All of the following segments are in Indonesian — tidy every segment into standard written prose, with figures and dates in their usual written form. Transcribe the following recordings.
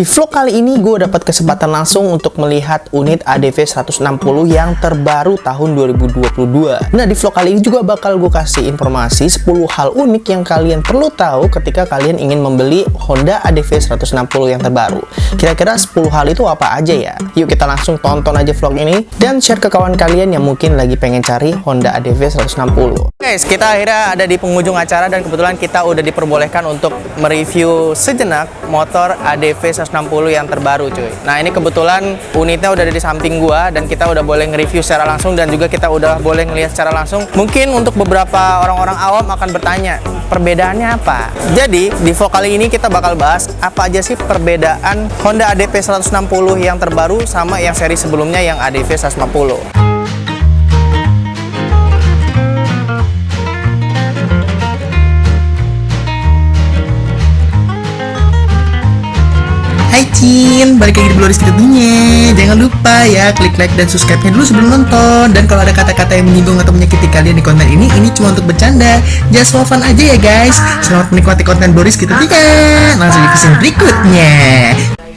Di vlog kali ini gue dapat kesempatan langsung untuk melihat unit ADV 160 yang terbaru tahun 2022. Nah, di vlog kali ini juga bakal gue kasih informasi 10 hal unik yang kalian perlu tahu ketika kalian ingin membeli Honda ADV 160 yang terbaru. Kira-kira 10 hal itu apa aja ya? Yuk kita langsung tonton aja vlog ini dan share ke kawan kalian yang mungkin lagi pengen cari Honda ADV 160. Guys, kita akhirnya ada di penghujung acara dan kebetulan kita udah diperbolehkan untuk mereview sejenak motor ADV 160 yang terbaru cuy. Nah, ini kebetulan unitnya udah ada di samping gua dan kita udah boleh nge-review secara langsung dan juga kita udah boleh ngelihat secara langsung. Mungkin untuk beberapa orang-orang awam akan bertanya, perbedaannya apa? Jadi, di vlog kali ini kita bakal bahas apa aja sih perbedaan Honda ADV 160 yang terbaru sama yang seri sebelumnya yang ADV 150. Hai Cin, balik lagi di Bloris tentunya. Jangan lupa ya klik like dan subscribe-nya dulu sebelum nonton. Dan kalau ada kata-kata yang menyinggung atau menyakiti kalian di konten ini cuma untuk bercanda. Just for fun aja ya guys. Selamat menikmati konten Bloris kita tiga. Langsung ke scene berikutnya.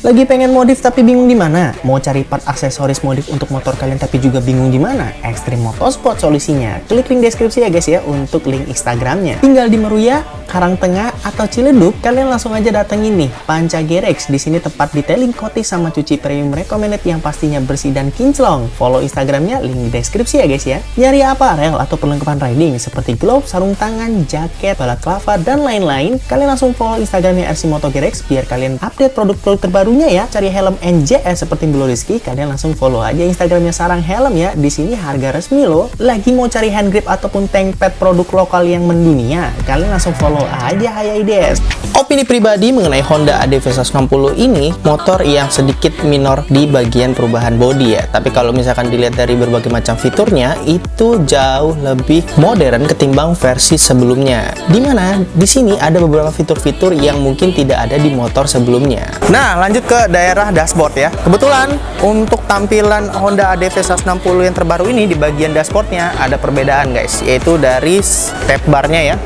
Lagi pengen modif tapi bingung di mana? Mau cari part aksesoris modif untuk motor kalian tapi juga bingung di mana? Extreme Motorsport solusinya. Klik link deskripsi ya guys ya untuk link Instagramnya. Tinggal di Meruya, Karangtengah atau Ciledug, kalian langsung aja datengin nih Panca Gerex. Di sini tepat detailing coating sama cuci premium recommended yang pastinya bersih dan kinclong. Follow Instagramnya, link di deskripsi ya guys ya. Nyari aparel atau perlengkapan riding seperti glove, sarung tangan, jaket, balaclava dan lain-lain, kalian langsung follow Instagramnya RC Moto Gerex biar kalian update produk-produk terbaru ya. Cari helm NJS seperti Bulu Rizky, kalian langsung follow aja Instagramnya Sarang Helm ya. Di sini harga resmi loh. Lagi mau cari hand grip ataupun tank pad produk lokal yang mendunia, kalian langsung follow aja Hayaides. Opini pribadi mengenai Honda ADV 160 ini, motor yang sedikit minor di bagian perubahan bodi ya. Tapi kalau misalkan dilihat dari berbagai macam fiturnya, itu jauh lebih modern ketimbang versi sebelumnya. Dimana di sini ada beberapa fitur-fitur yang mungkin tidak ada di motor sebelumnya. Nah, lanjut ke daerah dashboard ya. Kebetulan untuk tampilan Honda ADV 160 yang terbaru ini di bagian dashboardnya ada perbedaan guys, yaitu dari step barnya ya.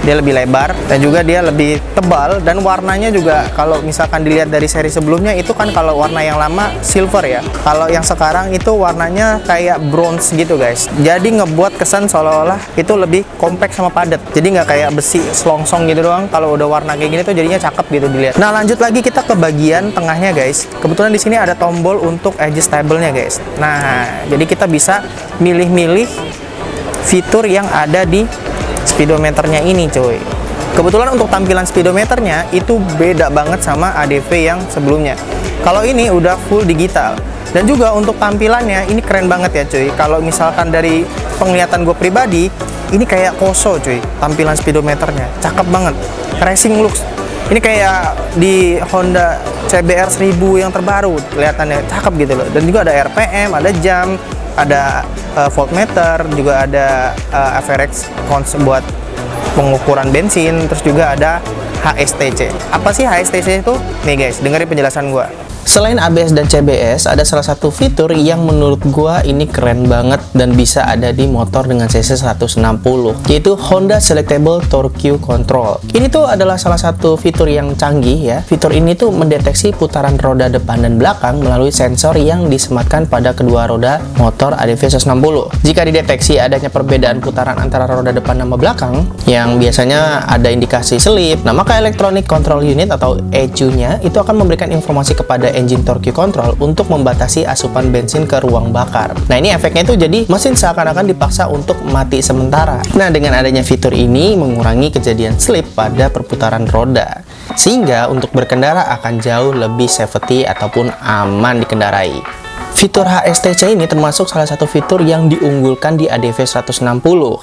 Dia lebih lebar dan juga dia lebih tebal dan warnanya juga kalau misalkan dilihat dari seri sebelumnya itu kan kalau warna yang lama silver ya. Kalau yang sekarang itu warnanya kayak bronze gitu guys. Jadi ngebuat kesan seolah-olah itu lebih kompak sama padat. Jadi nggak kayak besi selongsong gitu doang. Kalau udah warna kayak gini tuh jadinya cakep gitu dilihat. Nah, lanjut lagi kita ke bagian tengahnya guys. Kebetulan di sini ada tombol untuk adjustable-nya guys. Nah, jadi kita bisa milih-milih fitur yang ada di speedometernya ini cuy. Kebetulan untuk tampilan speedometernya itu beda banget sama ADV yang sebelumnya. Kalau ini udah full digital. Dan juga untuk tampilannya ini keren banget ya cuy. Kalau misalkan dari penglihatan gue pribadi, ini kayak Koso cuy. Tampilan speedometernya cakep banget. Racing looks. Ini kayak di Honda CBR 1000 yang terbaru, kelihatannya cakep gitu loh. Dan juga ada RPM, ada jam, ada voltmeter, juga ada Average cons buat pengukuran bensin, terus juga ada HSTC. Apa sih HSTC itu? Nih guys, dengerin penjelasan gua. Selain ABS dan CBS, ada salah satu fitur yang menurut gua ini keren banget dan bisa ada di motor dengan cc 160, yaitu Honda Selectable Torque Control. Ini tuh adalah salah satu fitur yang canggih ya. Fitur ini tuh mendeteksi putaran roda depan dan belakang melalui sensor yang disematkan pada kedua roda motor ADV 160. Jika dideteksi adanya perbedaan putaran antara roda depan sama belakang, yang biasanya ada indikasi selip, nah maka Electronic Control Unit atau ECU-nya itu akan memberikan informasi kepada engine torque control untuk membatasi asupan bensin ke ruang bakar. Nah, ini efeknya itu jadi mesin seakan-akan dipaksa untuk mati sementara. Nah, dengan adanya fitur ini mengurangi kejadian slip pada perputaran roda, sehingga untuk berkendara akan jauh lebih safety ataupun aman dikendarai. Fitur HSTC ini termasuk salah satu fitur yang diunggulkan di ADV 160.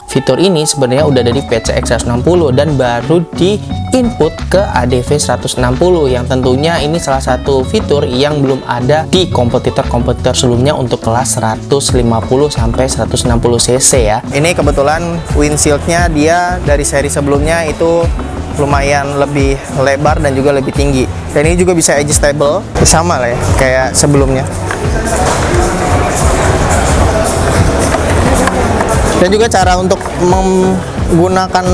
Fitur ini sebenarnya udah ada di PCX 160 dan baru di input ke ADV 160 yang tentunya ini salah satu fitur yang belum ada di kompetitor-kompetitor sebelumnya untuk kelas 150 sampai 160 cc ya. Ini kebetulan windshieldnya dia dari seri sebelumnya itu lumayan lebih lebar dan juga lebih tinggi. Dan ini juga bisa adjustable, sama lah ya kayak sebelumnya. Dan juga cara untuk menggunakan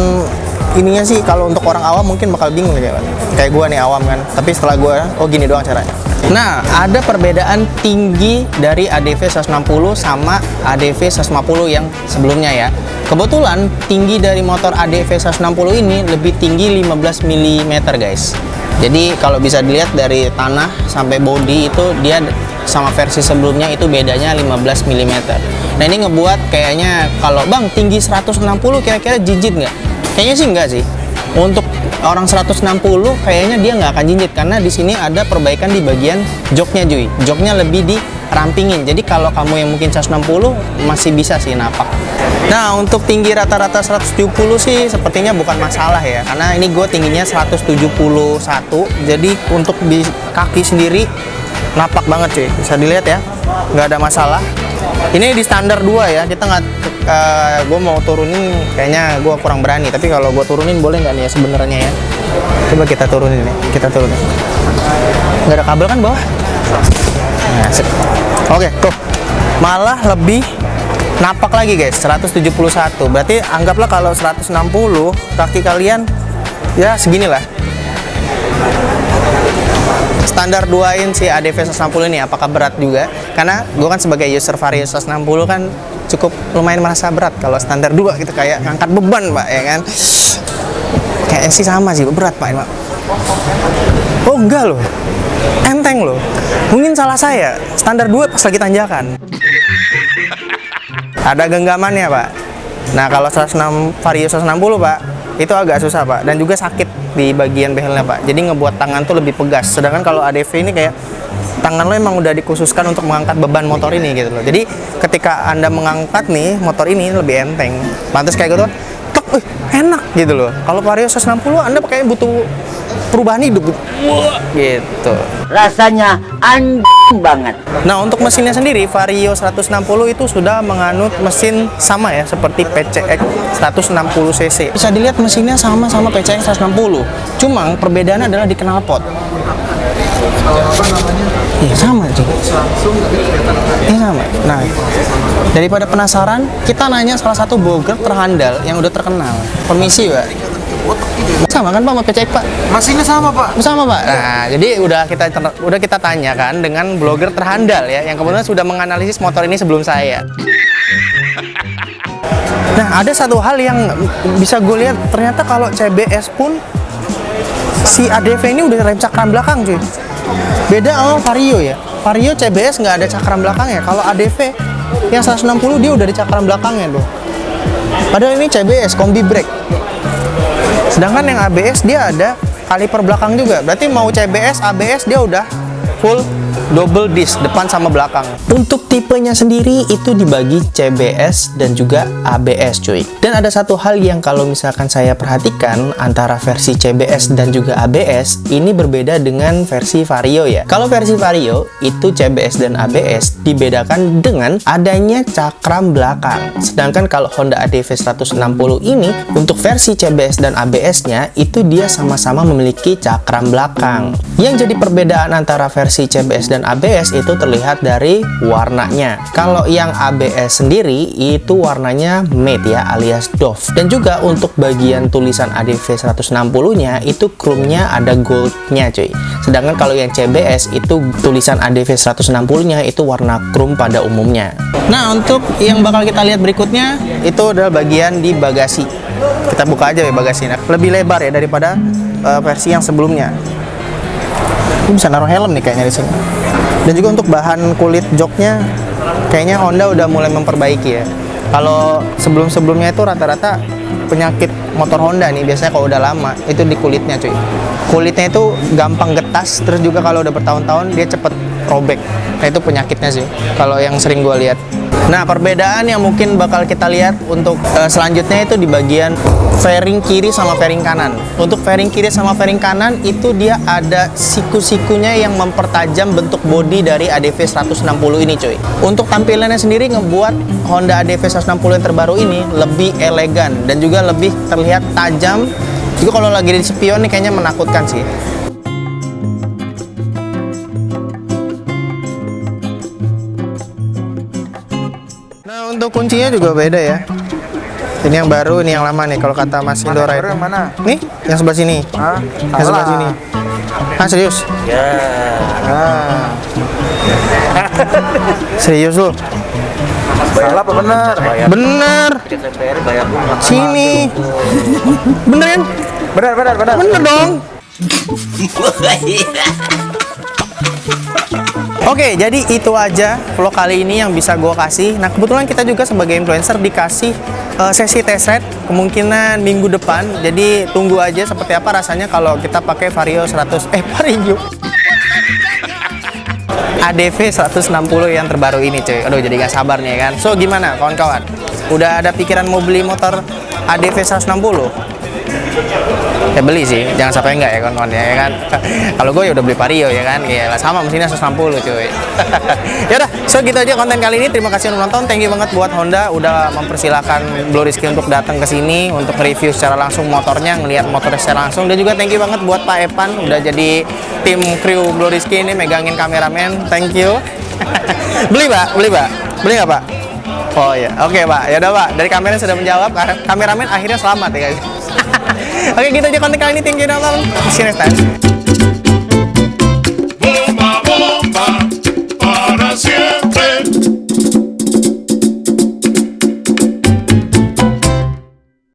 ininya sih kalau untuk orang awam mungkin bakal bingung kayak gue nih awam kan. Tapi setelah gue, oh gini doang caranya. Nah, ada perbedaan tinggi dari ADV 160 sama ADV 150 yang sebelumnya ya. Kebetulan tinggi dari motor ADV 160 ini lebih tinggi 15 mm guys. Jadi kalau bisa dilihat dari tanah sampai bodi itu dia sama versi sebelumnya itu bedanya 15 mm. Nah ini ngebuat kayaknya kalau bang tinggi 160 kira-kira jijit nggak? Kayaknya sih enggak sih. Untuk orang 160 kayaknya dia nggak akan jinjit karena di sini ada perbaikan di bagian joknya cuy. Joknya lebih dirampingin. Jadi kalau kamu yang mungkin 160 masih bisa sih napak. Nah untuk tinggi rata-rata 170 sih sepertinya bukan masalah ya. Karena ini gue tingginya 171. Jadi untuk di kaki sendiri napak banget cuy. Bisa dilihat ya. Nggak ada masalah. Ini di standar 2 ya. Kita nggak gue mau turunin kayaknya gue kurang berani, tapi kalau gue turunin boleh nggak nih ya sebenarnya ya. Coba kita turunin nih, kita turunin. Nggak ada kabel kan bawah? Nah, oke tuh malah lebih napak lagi guys, 171. Berarti anggaplah kalau 160 kaki kalian ya seginilah. Standar 2-in si ADV 160 ini apakah berat juga? Karena gue kan sebagai user Vario 160 kan cukup lumayan merasa berat kalau standar 2 gitu, kayak ngangkat beban pak ya kan. Kayaknya sih sama sih, berat pak. Oh enggak loh, enteng loh. Mungkin salah saya, standar 2 pas lagi tanjakan. Ada genggamannya pak. Nah kalau 106 Vario 160 pak, itu agak susah pak, dan juga sakit di bagian behelnya pak. Jadi ngebuat tangan tuh lebih pegas. Sedangkan kalau ADV ini kayak tangan lo emang udah dikhususkan untuk mengangkat beban motor ini gitu loh. Jadi ketika anda mengangkat nih motor ini lebih enteng. Pantes kayak gitu, tek, enak gitu loh. Kalau Vario 160 anda pakai butuh perubahan hidup gitu. Rasanya anjing banget. Nah untuk mesinnya sendiri Vario 160 itu sudah menganut mesin sama ya seperti PCX 160 cc. Bisa dilihat mesinnya sama PCX 160. Cuma perbedaannya adalah di knalpot. Iya sama sih. Iya sama. Nah daripada penasaran kita nanya salah satu blogger terhandal yang udah terkenal. Permisi pak. Sama kan pak sama PCX pak? Mesinnya sama pak. Sama pak. Nah jadi udah kita tanyakan dengan blogger terhandal ya yang kebetulan sudah menganalisis motor ini sebelum saya. Nah ada satu hal yang bisa gue lihat, ternyata kalau CBS pun si ADV ini udah rem cakram belakang cuy. Beda sama Vario ya. Vario CBS nggak ada cakram belakangnya. Kalau ADV yang 160 dia udah di cakram belakangnya tuh. Padahal ini CBS kombi brake. Sedangkan yang ABS dia ada kaliper belakang juga. Berarti mau CBS, ABS dia udah full double disc depan sama belakang. Untuk tipenya sendiri itu dibagi CBS dan juga ABS cuy. Dan ada satu hal yang kalau misalkan saya perhatikan antara versi CBS dan juga ABS ini berbeda dengan versi Vario ya. Kalau versi Vario itu CBS dan ABS dibedakan dengan adanya cakram belakang. Sedangkan kalau Honda ADV 160 ini untuk versi CBS dan ABS-nya itu dia sama-sama memiliki cakram belakang. Yang jadi perbedaan antara versi CBS dan ABS itu terlihat dari warnanya. Kalau yang ABS sendiri itu warnanya matte ya alias doff. Dan juga untuk bagian tulisan ADV 160-nya itu chrome-nya ada gold-nya cuy. Sedangkan kalau yang CBS itu tulisan ADV 160-nya itu warna chrome pada umumnya. Nah untuk yang bakal kita lihat berikutnya itu adalah bagian di bagasi. Kita buka aja ya bagasinya. Lebih lebar ya daripada versi yang sebelumnya. Ini bisa naruh helm nih kayaknya di sini. Dan juga untuk bahan kulit joknya kayaknya Honda udah mulai memperbaiki ya. Kalau sebelum-sebelumnya itu rata-rata penyakit motor Honda nih biasanya kalau udah lama itu di kulitnya cuy. Kulitnya itu gampang getas, terus juga kalau udah bertahun-tahun dia cepet robek. Nah itu penyakitnya sih kalau yang sering gue lihat. Nah perbedaan yang mungkin bakal kita lihat untuk selanjutnya itu di bagian fairing kiri sama fairing kanan. Untuk fairing kiri sama fairing kanan itu dia ada siku-sikunya yang mempertajam bentuk bodi dari ADV 160 ini cuy. Untuk tampilannya sendiri ngebuat Honda ADV 160 yang terbaru ini lebih elegan dan juga lebih terlihat tajam. Juga kalau lagi di spion nih kayaknya menakutkan sih. Nah untuk kuncinya juga beda ya. Ini yang baru, ini yang lama nih kalau kata Mas Indora itu. Yang mana? Nih, yang sebelah sini. Hah? Yang sebelah sini. Ah, serius? Nah, Serius lu? salah apa benar? Bener. Sini. Bener kan? Benar, benar, benar. Bener dong. Oke, jadi itu aja vlog kali ini yang bisa gue kasih. Nah, kebetulan kita juga sebagai influencer dikasih sesi test ride kemungkinan minggu depan. Jadi tunggu aja seperti apa rasanya kalau kita pakai Vario 100 Vario ADV 160 yang terbaru ini, cuy. Aduh, jadi gak sabar nih kan. So, gimana kawan-kawan? Udah ada pikiran mau beli motor ADV 160? Ya beli sih, jangan sampai enggak ya kawan-kawan ya kan. Kalau gue ya udah beli Vario ya kan, ya sama mesinnya 160 cuy. Ya udah, so gitu aja konten kali ini. Terima kasih udah nonton, thank you banget buat Honda udah mempersilahkan Blo Rizky untuk datang ke sini untuk review secara langsung motornya, ngelihat motornya secara langsung. Dan juga thank you banget buat Pak Epan udah jadi tim kru Blo Rizky ini megangin kameramen, thank you. Beli Pak, beli nggak Pak? Oh iya, oke Pak, ya udah Pak, dari kamera sudah menjawab, kameramen akhirnya selamat ya guys. Oke, gitu aja konten kali ini. Thank you nonton. See you next time. Bomba, bomba, para siempre.